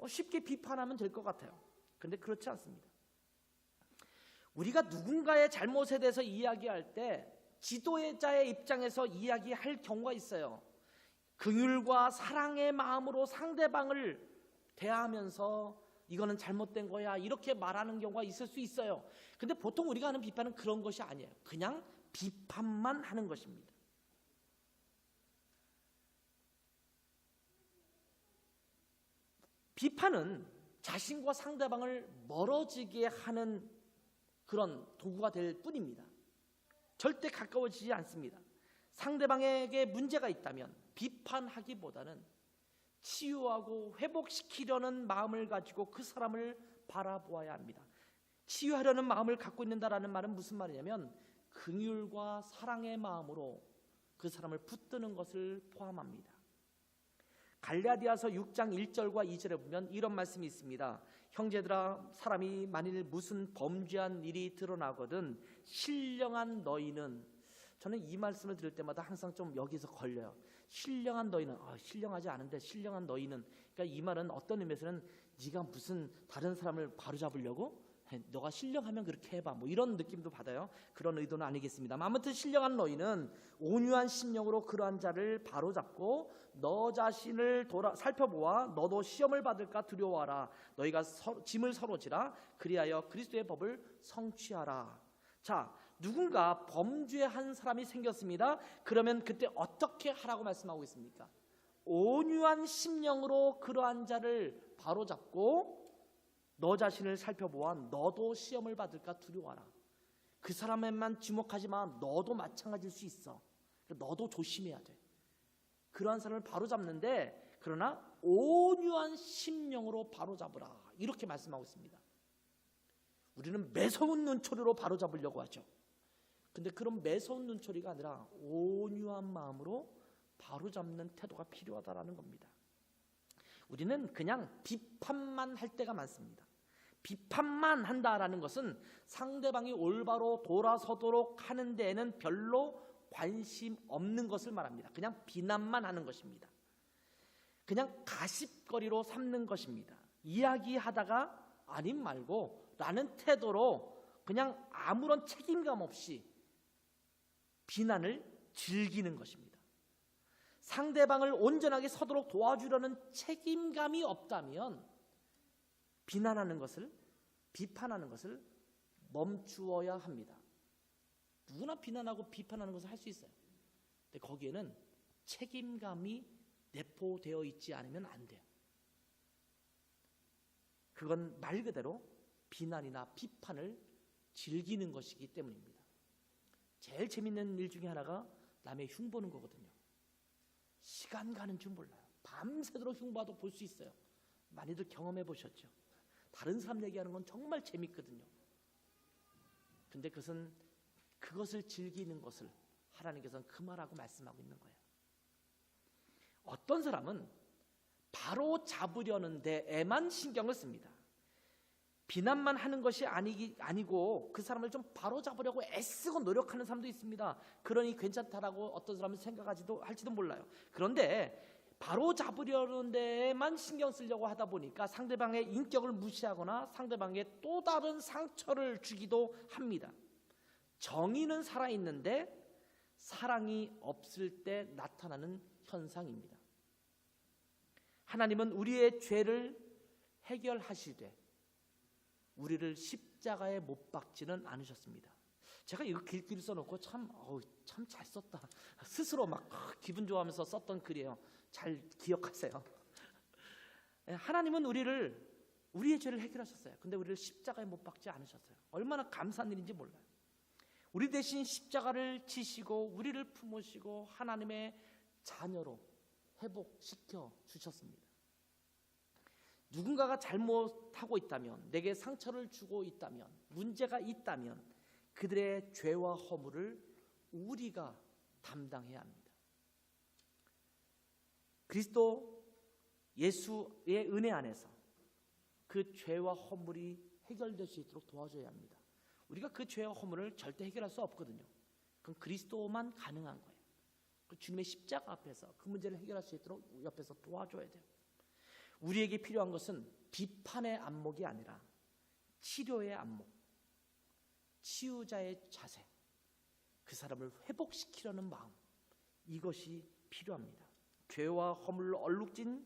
쉽게 비판하면 될 것 같아요. 근데 그렇지 않습니다. 우리가 누군가의 잘못에 대해서 이야기할 때 지도자의 입장에서 이야기할 경우가 있어요. 긍휼과 사랑의 마음으로 상대방을 대하면서 이거는 잘못된 거야 이렇게 말하는 경우가 있을 수 있어요. 근데 보통 우리가 하는 비판은 그런 것이 아니에요. 그냥 비판만 하는 것입니다. 비판은 자신과 상대방을 멀어지게 하는 그런 도구가 될 뿐입니다. 절대 가까워지지 않습니다. 상대방에게 문제가 있다면 비판하기보다는 치유하고 회복시키려는 마음을 가지고 그 사람을 바라보아야 합니다. 치유하려는 마음을 갖고 있는다라는 말은 무슨 말이냐면 긍휼과 사랑의 마음으로 그 사람을 붙드는 것을 포함합니다. 갈라디아서 6장 1절과 2절에 보면 이런 말씀이 있습니다. 형제들아, 사람이 만일 무슨 범죄한 일이 드러나거든 신령한 너희는, 저는 이 말씀을 들을 때마다 항상 좀 여기서 걸려요. 신령한 너희는, 신령하지 않은데 신령한 너희는, 그러니까 이 말은 어떤 의미에서는 네가 무슨 다른 사람을 바로잡으려고 너가 신령하면 그렇게 해봐 뭐 이런 느낌도 받아요. 그런 의도는 아니겠습니다. 아무튼 신령한 너희는 온유한 심령으로 그러한 자를 바로잡고 너 자신을 살펴보아 너도 시험을 받을까 두려워하라. 너희가 짐을 서로 지라. 그리하여 그리스도의 법을 성취하라. 자, 누군가 범죄한 사람이 생겼습니다. 그러면 그때 어떻게 하라고 말씀하고 있습니까? 온유한 심령으로 그러한 자를 바로잡고 너 자신을 살펴보아 너도 시험을 받을까 두려워하라. 그 사람에만 주목하지 마. 너도 마찬가지일 수 있어. 너도 조심해야 돼. 그러한 사람을 바로잡는데 그러나 온유한 심령으로 바로잡으라. 이렇게 말씀하고 있습니다. 우리는 매서운 눈초리로 바로잡으려고 하죠. 근데 그런 매서운 눈초리가 아니라 온유한 마음으로 바로잡는 태도가 필요하다라는 겁니다. 우리는 그냥 비판만 할 때가 많습니다. 비판만 한다라는 것은 상대방이 올바로 돌아서도록 하는 데에는 별로 관심 없는 것을 말합니다. 그냥 비난만 하는 것입니다. 그냥 가십거리로 삼는 것입니다. 이야기하다가 아님 말고 라는 태도로 그냥 아무런 책임감 없이 비난을 즐기는 것입니다. 상대방을 온전하게 서도록 도와주려는 책임감이 없다면 비난하는 것을, 비판하는 것을 멈추어야 합니다. 누구나 비난하고 비판하는 것을 할 수 있어요. 근데 거기에는 책임감이 내포되어 있지 않으면 안 돼요. 그건 말 그대로 비난이나 비판을 즐기는 것이기 때문입니다. 제일 재밌는 일 중에 하나가 남의 흉보는 거거든요. 시간 가는 줄 몰라요. 밤새도록 흉봐도 볼 수 있어요. 많이들 경험해 보셨죠? 다른 사람 얘기하는 건 정말 재밌거든요. 근데 그것을 즐기는 것을 하나님께서는 금하라고 말씀하고 있는 거예요. 어떤 사람은 바로 잡으려는 데에만 신경을 씁니다. 비난만 하는 것이 아니고 그 사람을 좀 바로 잡으려고 애쓰고 노력하는 사람도 있습니다. 그러니 괜찮다라고 어떤 사람은 할지도 몰라요. 그런데 바로 잡으려는 데에만 신경 쓰려고 하다 보니까 상대방의 인격을 무시하거나 상대방에게 또 다른 상처를 주기도 합니다. 정의는 살아있는데 사랑이 없을 때 나타나는 현상입니다. 하나님은 우리의 죄를 해결하시되 우리를 십자가에 못 박지는 않으셨습니다. 제가 이거 길게 써놓고 참 잘 썼다 스스로 막 기분 좋아하면서 썼던 글이에요. 잘 기억하세요. 하나님은 우리의 죄를 해결하셨어요. 근데 우리를 십자가에 못 박지 않으셨어요. 얼마나 감사한 일인지 몰라요. 우리 대신 십자가를 지시고 우리를 품으시고 하나님의 자녀로 회복시켜 주셨습니다. 누군가가 잘못하고 있다면, 내게 상처를 주고 있다면, 문제가 있다면 그들의 죄와 허물을 우리가 담당해야 합니다. 그리스도 예수의 은혜 안에서 그 죄와 허물이 해결될 수 있도록 도와줘야 합니다. 우리가 그 죄와 허물을 절대 해결할 수 없거든요. 그건 그리스도만 가능한 거예요. 그 주님의 십자가 앞에서 그 문제를 해결할 수 있도록 옆에서 도와줘야 돼요. 우리에게 필요한 것은 비판의 안목이 아니라 치료의 안목, 치유자의 자세, 그 사람을 회복시키려는 마음, 이것이 필요합니다. 죄와 허물로 얼룩진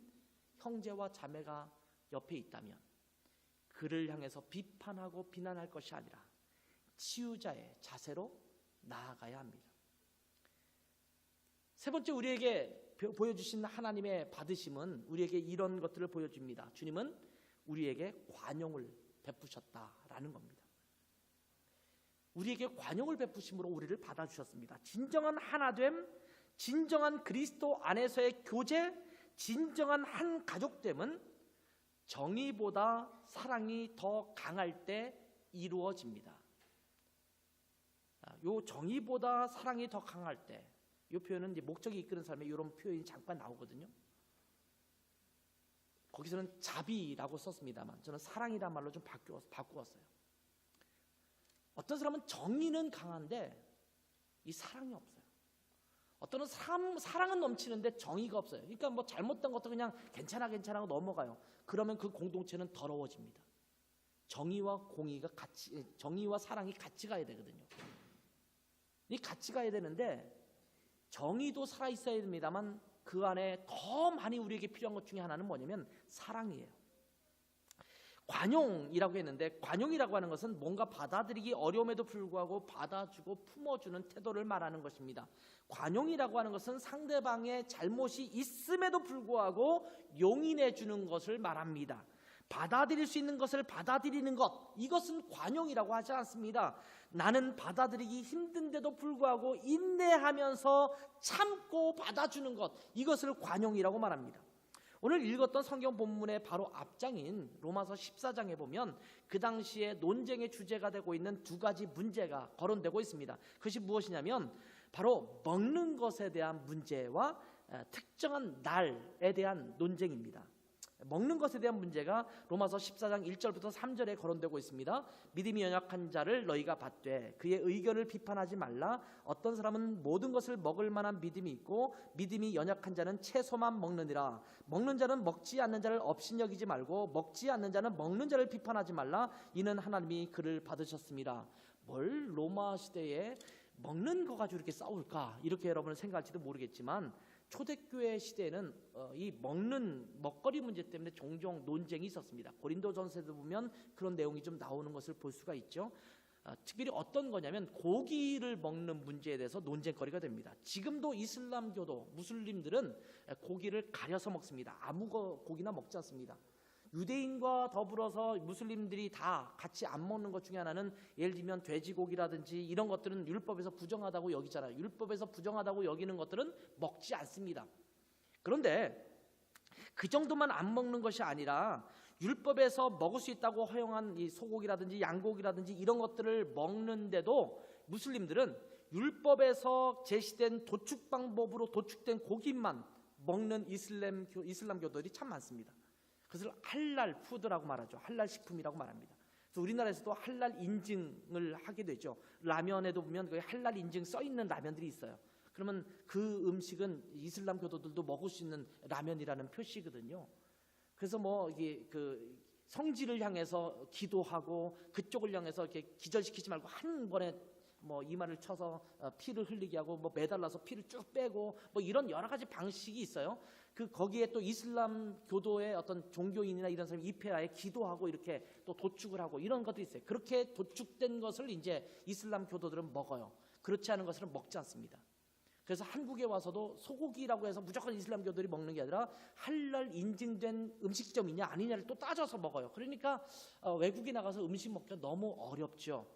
형제와 자매가 옆에 있다면 그를 향해서 비판하고 비난할 것이 아니라 치유자의 자세로 나아가야 합니다. 세 번째, 우리에게 보여주신 하나님의 받으심은 우리에게 이런 것들을 보여줍니다. 주님은 우리에게 관용을 베푸셨다라는 겁니다. 우리에게 관용을 베푸심으로 우리를 받아주셨습니다. 진정한 하나됨, 진정한 그리스도 안에서의 교제, 진정한 한 가족됨은 정의보다 사랑이 더 강할 때 이루어집니다. 요 정의보다 사랑이 더 강할 때, 이 표현은 이제 목적이 이끄는 삶에 이런 표현이 잠깐 나오거든요. 거기서는 자비라고 썼습니다만 저는 사랑이란 말로 좀 바꾸었어요. 어떤 사람은 정의는 강한데 이 사랑이 없어요. 어떤 사랑은 넘치는데 정의가 없어요. 그러니까 뭐 잘못된 것도 그냥 괜찮아 하고 넘어가요. 그러면 그 공동체는 더러워집니다. 정의와 정의와 사랑이 같이 가야 되거든요. 이 같이 가야 되는데 정의도 살아 있어야 됩니다만 그 안에 더 많이 우리에게 필요한 것 중에 하나는 뭐냐면 사랑이에요. 관용이라고 했는데, 관용이라고 하는 것은 뭔가 받아들이기 어려움에도 불구하고 받아주고 품어주는 태도를 말하는 것입니다. 관용이라고 하는 것은 상대방의 잘못이 있음에도 불구하고 용인해 주는 것을 말합니다. 받아들일 수 있는 것을 받아들이는 것, 이것은 관용이라고 하지 않습니다. 나는 받아들이기 힘든데도 불구하고 인내하면서 참고 받아주는 것, 이것을 관용이라고 말합니다. 오늘 읽었던 성경 본문의 바로 앞장인 로마서 14장에 보면 그 당시에 논쟁의 주제가 되고 있는 두 가지 문제가 거론되고 있습니다. 그것이 무엇이냐면 바로 먹는 것에 대한 문제와 특정한 날에 대한 논쟁입니다. 먹는 것에 대한 문제가 로마서 14장 1절부터 3절에 거론되고 있습니다. 믿음이 연약한 자를 너희가 받되 그의 의견을 비판하지 말라. 어떤 사람은 모든 것을 먹을 만한 믿음이 있고 믿음이 연약한 자는 채소만 먹느니라. 먹는 자는 먹지 않는 자를 업신여기지 말고 먹지 않는 자는 먹는 자를 비판하지 말라. 이는 하나님이 그를 받으셨습니다. 뭘 로마 시대에 먹는 거 가지고 이렇게 싸울까? 이렇게 여러분은 생각할지도 모르겠지만 초대교회 시대에는 이 먹거리 문제 때문에 종종 논쟁이 있었습니다. 고린도전서에도 보면 그런 내용이 좀 나오는 것을 볼 수가 있죠. 특별히 어떤 거냐면 고기를 먹는 문제에 대해서 논쟁거리가 됩니다. 지금도 이슬람교도 무슬림들은 고기를 가려서 먹습니다. 아무 고기나 먹지 않습니다. 유대인과 더불어서 무슬림들이 다 같이 안 먹는 것 중에 하나는 예를 들면 돼지고기라든지 이런 것들은 율법에서 부정하다고 여기잖아요. 율법에서 부정하다고 여기는 것들은 먹지 않습니다. 그런데 그 정도만 안 먹는 것이 아니라 율법에서 먹을 수 있다고 허용한 이 소고기라든지 양고기라든지 이런 것들을 먹는데도 무슬림들은 율법에서 제시된 도축 방법으로 도축된 고기만 먹는 이슬람교도들이 참 많습니다. 그것을 할랄 푸드라고 말하죠. 할랄 식품이라고 말합니다. 그래서 우리나라에서도 할랄 인증을 하게 되죠. 라면에도 보면 그 할랄 인증 써 있는 라면들이 있어요. 그러면 그 음식은 이슬람 교도들도 먹을 수 있는 라면이라는 표시거든요. 그래서 뭐 이게 그 성지를 향해서 기도하고 그쪽을 향해서 이렇게 기절시키지 말고 한 번에 뭐 이마를 쳐서 피를 흘리게 하고 뭐 매달라서 피를 쭉 빼고 뭐 이런 여러 가지 방식이 있어요. 거기에 또 이슬람 교도의 어떤 종교인이나 이런 사람이 입회하에 기도하고 이렇게 또 도축을 하고 이런 것도 있어요. 그렇게 도축된 것을 이제 이슬람 교도들은 먹어요. 그렇지 않은 것은 먹지 않습니다. 그래서 한국에 와서도 소고기라고 해서 무조건 이슬람 교도들이 먹는 게 아니라 할랄 인증된 음식점이냐 아니냐를 또 따져서 먹어요. 그러니까 외국에 나가서 음식 먹기가 너무 어렵죠.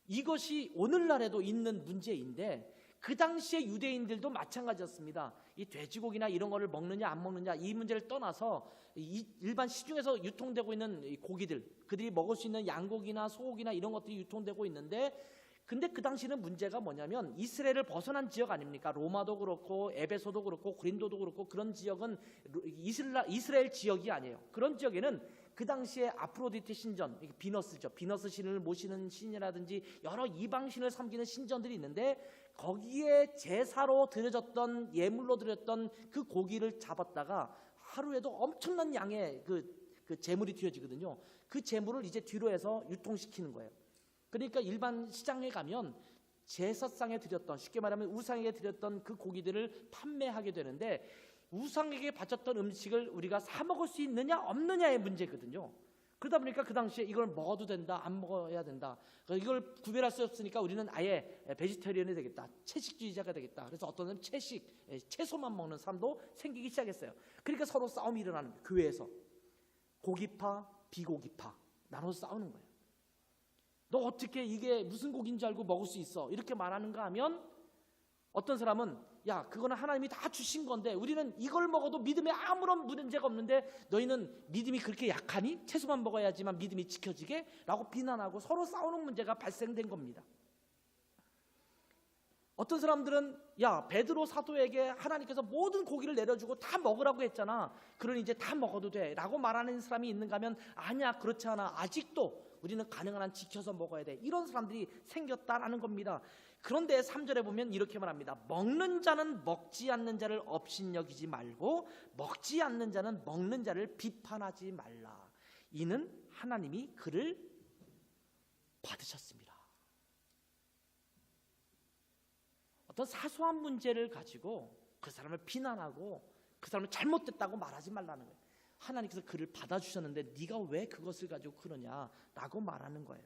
이것이 오늘날에도 있는 문제인데 그 당시에 유대인들도 마찬가지였습니다. 이 돼지고기나 이런 거를 먹느냐 안 먹느냐 이 문제를 떠나서 일반 시중에서 유통되고 있는 이 고기들, 그들이 먹을 수 있는 양고기나 소고기나 이런 것들이 유통되고 있는데, 근데 그 당시는 문제가 뭐냐면 이스라엘을 벗어난 지역 아닙니까? 로마도 그렇고 에베소도 그렇고 고린도도 그렇고 그런 지역은 이스라엘 지역이 아니에요. 그런 지역에는 그 당시에 아프로디테 신전, 비너스죠. 비너스 신을 모시는 신이라든지 여러 이방 신을 섬기는 신전들이 있는데 거기에 제사로 드려졌던, 예물로 드렸던 그 고기를 잡았다가 하루에도 엄청난 양의 그 제물이 드려지거든요. 그 제물을 이제 뒤로 해서 유통시키는 거예요. 그러니까 일반 시장에 가면 제사상에 드렸던, 쉽게 말하면 우상에게 드렸던 그 고기들을 판매하게 되는데, 우상에게 바쳤던 음식을 우리가 사 먹을 수 있느냐 없느냐의 문제거든요. 그러다 보니까 그 당시에 이걸 먹어도 된다, 안 먹어야 된다, 이걸 구별할 수 없으니까 우리는 아예 베지테리언이 되겠다, 채식주의자가 되겠다. 그래서 어떤 사람은 채소만 먹는 사람도 생기기 시작했어요. 그러니까 서로 싸움이 일어나는 거예요. 교회에서 고기파, 비고기파 나눠서 싸우는 거예요. 너 어떻게 이게 무슨 고기인 줄 알고 먹을 수 있어? 이렇게 말하는가 하면, 어떤 사람은 야, 그거는 하나님이 다 주신 건데 우리는 이걸 먹어도 믿음에 아무런 문제가 없는데 너희는 믿음이 그렇게 약하니? 채소만 먹어야지만 믿음이 지켜지게? 라고 비난하고 서로 싸우는 문제가 발생된 겁니다. 어떤 사람들은 야, 베드로 사도에게 하나님께서 모든 고기를 내려주고 다 먹으라고 했잖아, 그러니 이제 다 먹어도 돼 라고 말하는 사람이 있는가 하면, 아니야, 그렇지 않아, 아직도 우리는 가능한 한 지켜서 먹어야 돼, 이런 사람들이 생겼다라는 겁니다. 그런데 3절에 보면 이렇게 말합니다. 먹는 자는 먹지 않는 자를 업신여기지 말고 먹지 않는 자는 먹는 자를 비판하지 말라. 이는 하나님이 그를 받으셨습니다. 어떤 사소한 문제를 가지고 그 사람을 비난하고 그 사람을 잘못됐다고 말하지 말라는 거예요. 하나님께서 그를 받아주셨는데 네가 왜 그것을 가지고 그러냐라고 말하는 거예요.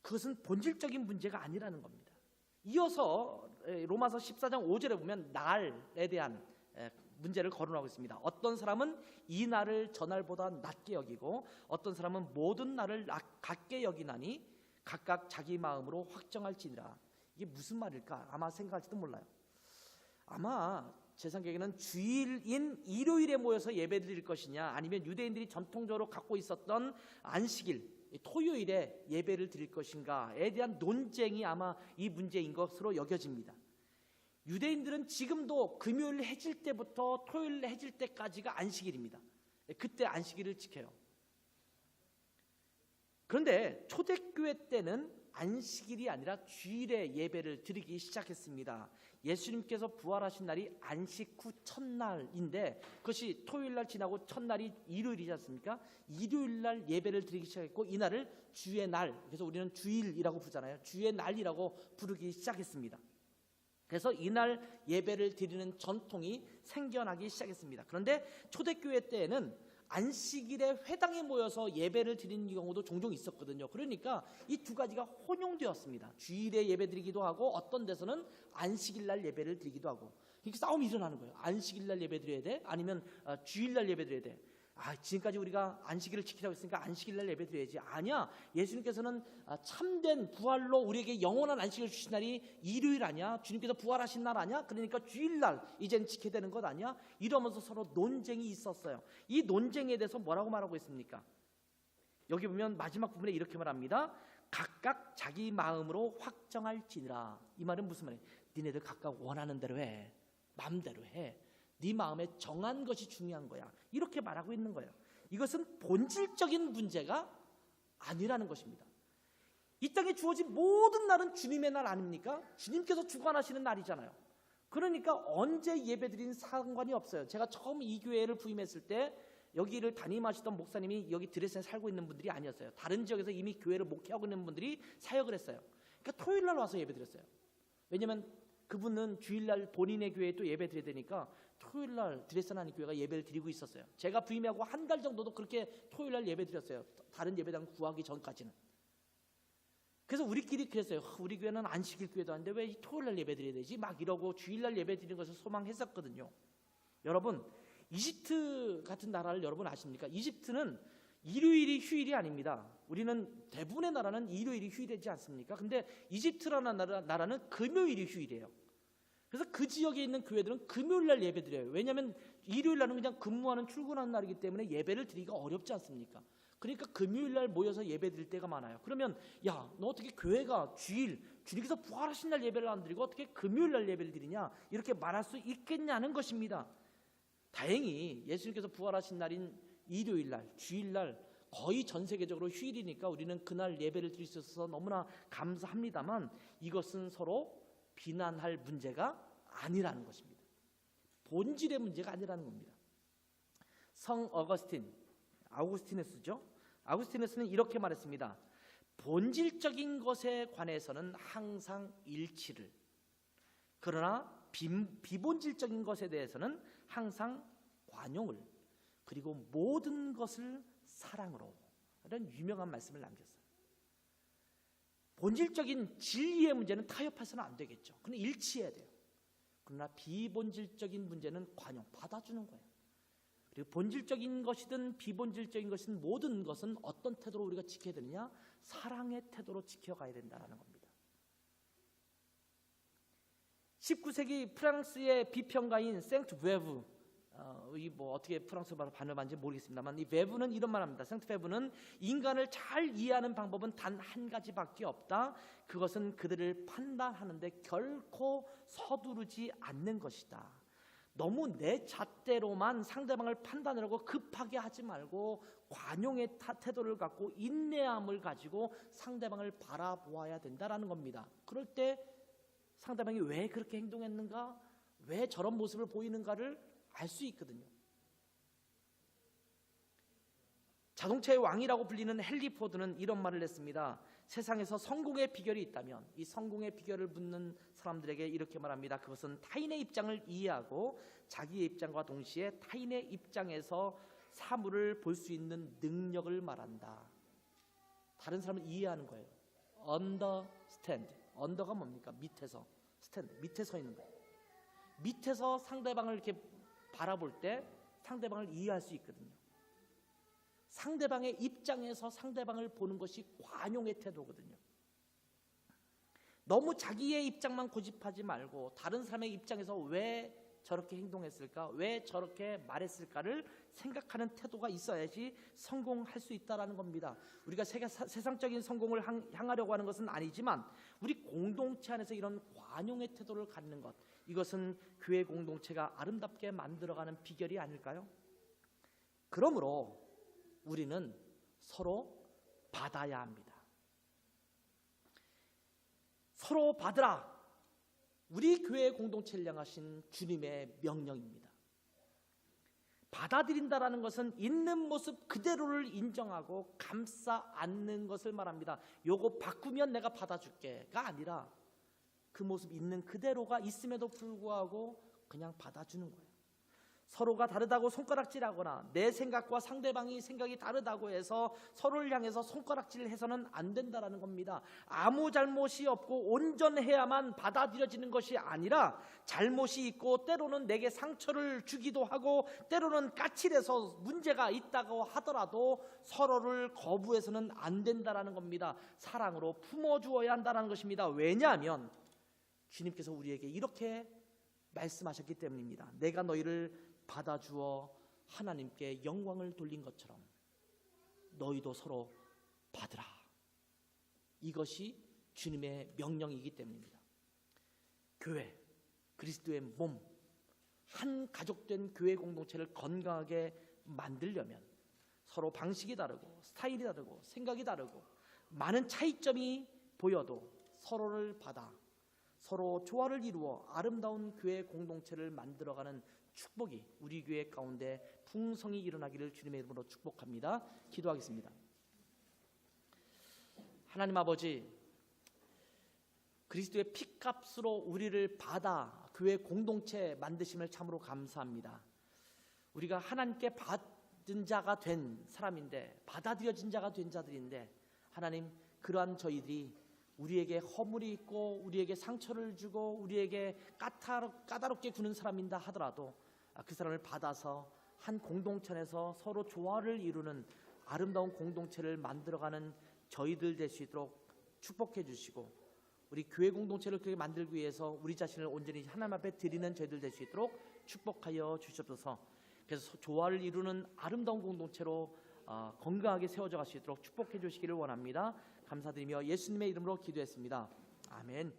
그것은 본질적인 문제가 아니라는 겁니다. 이어서 로마서 14장 5절에 보면 날에 대한 문제를 거론하고 있습니다. 어떤 사람은 이 날을 저 날보다 낮게 여기고 어떤 사람은 모든 날을 같게 여기나니 각각 자기 마음으로 확정할지니라. 이게 무슨 말일까? 아마 생각할지도 몰라요. 아마 제 생각에는 주일인 일요일에 모여서 예배드릴 것이냐, 아니면 유대인들이 전통적으로 갖고 있었던 안식일 토요일에 예배를 드릴 것인가에 대한 논쟁이 아마 이 문제인 것으로 여겨집니다. 유대인들은 지금도 금요일 해질 때부터 토요일 해질 때까지가 안식일입니다. 그때 안식일을 지켜요. 그런데 초대교회 때는 안식일이 아니라 주일에 예배를 드리기 시작했습니다. 예수님께서 부활하신 날이 안식 후 첫날인데, 그것이 토요일날 지나고 첫날이 일요일이지 않습니까? 일요일날 예배를 드리기 시작했고, 이날을 주의 날, 그래서 우리는 주일이라고 부르잖아요. 주의 날이라고 부르기 시작했습니다. 그래서 이날 예배를 드리는 전통이 생겨나기 시작했습니다. 그런데 초대교회 때에는 안식일에 회당에 모여서 예배를 드리는 경우도 종종 있었거든요. 그러니까 이 두 가지가 혼용되었습니다. 주일에 예배 드리기도 하고 어떤 데서는 안식일날 예배를 드리기도 하고. 그러니까 싸움이 일어나는 거예요. 안식일날 예배 드려야 돼? 아니면 주일날 예배 드려야 돼? 지금까지 우리가 안식일을 지키라고 했으니까 안식일날 예배 드려야지. 아니야, 예수님께서는 참된 부활로 우리에게 영원한 안식을 주신 날이 일요일 아니야? 주님께서 부활하신 날 아니야? 그러니까 주일날 이제는 지켜야 되는 것 아니야? 이러면서 서로 논쟁이 있었어요. 이 논쟁에 대해서 뭐라고 말하고 있습니까? 여기 보면 마지막 부분에 이렇게 말합니다. 각각 자기 마음으로 확정할지니라. 이 말은 무슨 말이에요? 니네들 각각 원하는 대로 해, 마음대로 해, 네 마음에 정한 것이 중요한 거야, 이렇게 말하고 있는 거예요. 이것은 본질적인 문제가 아니라는 것입니다. 이 땅에 주어진 모든 날은 주님의 날 아닙니까? 주님께서 주관하시는 날이잖아요. 그러니까 언제 예배드리는 상관이 없어요. 제가 처음 이 교회를 부임했을 때 여기를 담임하시던 목사님이 여기 드레스에 살고 있는 분들이 아니었어요. 다른 지역에서 이미 교회를 목회하고 있는 분들이 사역을 했어요. 그러니까 토요일날 와서 예배드렸어요. 왜냐하면 그분은 주일날 본인의 교회에 또 예배 드려야 되니까 토요일날 드레스나는 교회가 예배를 드리고 있었어요. 제가 부임하고 한 달 정도도 그렇게 토요일날 예배 드렸어요. 다른 예배당 구하기 전까지는. 그래서 우리끼리 그랬어요. 우리 교회는 안식일 교회도 아닌데 왜 토요일날 예배 드려야 되지? 막 이러고 주일날 예배 드리는 것을 소망했었거든요. 여러분, 이집트 같은 나라를 여러분 아십니까? 이집트는 일요일이 휴일이 아닙니다. 우리는 대부분의 나라는 일요일이 휴일이지 않습니까? 근데 이집트라는 나라는 금요일이 휴일이에요. 그래서 그 지역에 있는 교회들은 금요일날 예배 드려요. 왜냐하면 일요일날은 그냥 근무하는 출근하는 날이기 때문에 예배를 드리기가 어렵지 않습니까? 그러니까 금요일날 모여서 예배 드릴 때가 많아요. 그러면 야, 너 어떻게 교회가 주님께서 부활하신 날 예배를 안 드리고 어떻게 금요일날 예배를 드리냐, 이렇게 말할 수 있겠냐는 것입니다. 다행히 예수님께서 부활하신 날인 일요일날, 주일날 거의 전 세계적으로 휴일이니까 우리는 그날 예배를 드릴 수 있어서 너무나 감사합니다만, 이것은 서로 비난할 문제가 아니라는 것입니다. 본질의 문제가 아니라는 겁니다. 성 아우구스티누스죠. 아우구스티누스는 이렇게 말했습니다. 본질적인 것에 관해서는 항상 일치를, 그러나 비본질적인 것에 대해서는 항상 관용을, 그리고 모든 것을 사랑으로, 이런 유명한 말씀을 남겼어요. 본질적인 진리의 문제는 타협해서는 안 되겠죠. 그건 일치해야 돼요. 그러나 비본질적인 문제는 관용, 받아주는 거예요. 그리고 본질적인 것이든 비본질적인 것이든 모든 것은 어떤 태도로 우리가 지켜야 되느냐? 사랑의 태도로 지켜가야 된다는 겁니다. 19세기 프랑스의 비평가인 생트 베브, 어떻게 프랑스어로 발음하는지 모르겠습니다만, 이 베브는 이런 말합니다. 생트 베브는 인간을 잘 이해하는 방법은 단 한 가지밖에 없다. 그것은 그들을 판단하는데 결코 서두르지 않는 것이다. 너무 내 잣대로만 상대방을 판단하려고 급하게 하지 말고 관용의 태도를 갖고 인내함을 가지고 상대방을 바라보아야 된다라는 겁니다. 그럴 때 상대방이 왜 그렇게 행동했는가, 왜 저런 모습을 보이는가를 알 수 있거든요. 자동차의 왕이라고 불리는 헨리 포드는 이런 말을 했습니다. 세상에서 성공의 비결이 있다면 이 성공의 비결을 묻는 사람들에게 이렇게 말합니다. 그것은 타인의 입장을 이해하고 자기의 입장과 동시에 타인의 입장에서 사물을 볼 수 있는 능력을 말한다. 다른 사람을 이해하는 거예요. understand. under가 뭡니까? 밑에서. stand. 밑에 서 있는 거예요. 밑에서 상대방을 이렇게 바라볼 때 상대방을 이해할 수 있거든요. 상대방의 입장에서 상대방을 보는 것이 관용의 태도거든요. 너무 자기의 입장만 고집하지 말고 다른 사람의 입장에서 왜 저렇게 행동했을까, 왜 저렇게 말했을까를 생각하는 태도가 있어야지 성공할 수 있다는 겁니다. 우리가 세상적인 성공을 향하려고 하는 것은 아니지만 우리 공동체 안에서 이런 관용의 태도를 갖는 것, 이것은 교회 공동체가 아름답게 만들어가는 비결이 아닐까요? 그러므로 우리는 서로 받아야 합니다. 서로 받으라. 우리 교회 공동체를 향하신 주님의 명령입니다. 받아들인다라는 것은 있는 모습 그대로를 인정하고 감싸 안는 것을 말합니다. 요거 바꾸면 내가 받아줄게가 아니라 그 모습 있는 그대로가 있음에도 불구하고 그냥 받아주는 거예요. 서로가 다르다고 손가락질하거나 내 생각과 상대방이 생각이 다르다고 해서 서로를 향해서 손가락질을 해서는 안 된다는 겁니다. 아무 잘못이 없고 온전해야만 받아들여지는 것이 아니라 잘못이 있고 때로는 내게 상처를 주기도 하고 때로는 까칠해서 문제가 있다고 하더라도 서로를 거부해서는 안 된다는 겁니다. 사랑으로 품어주어야 한다는 것입니다. 왜냐하면 주님께서 우리에게 이렇게 말씀하셨기 때문입니다. 내가 너희를 받아주어 하나님께 영광을 돌린 것처럼 너희도 서로 받으라. 이것이 주님의 명령이기 때문입니다. 교회, 그리스도의 몸, 한 가족된 교회 공동체를 건강하게 만들려면 서로 방식이 다르고 스타일이 다르고 생각이 다르고 많은 차이점이 보여도 서로를 받아 서로 조화를 이루어 아름다운 교회 공동체를 만들어가는 축복이 우리 교회 가운데 풍성히 일어나기를 주님의 이름으로 축복합니다. 기도하겠습니다. 하나님 아버지, 그리스도의 피값으로 우리를 받아 교회 공동체 만드심을 참으로 감사합니다. 우리가 하나님께 받은 자가 된 사람인데, 받아들여진 자가 된 자들인데, 하나님, 그러한 저희들이 우리에게 허물이 있고 우리에게 상처를 주고 우리에게 까다롭게 구는 사람인다 하더라도 그 사람을 받아서 한 공동체 안에서 서로 조화를 이루는 아름다운 공동체를 만들어가는 저희들 될 수 있도록 축복해 주시고, 우리 교회 공동체를 그렇게 만들기 위해서 우리 자신을 온전히 하나님 앞에 드리는 저희들 될 수 있도록 축복하여 주시옵소서. 그래서 조화를 이루는 아름다운 공동체로 건강하게 세워져 갈 수 있도록 축복해 주시기를 원합니다. 감사드리며 예수님의 이름으로 기도했습니다. 아멘.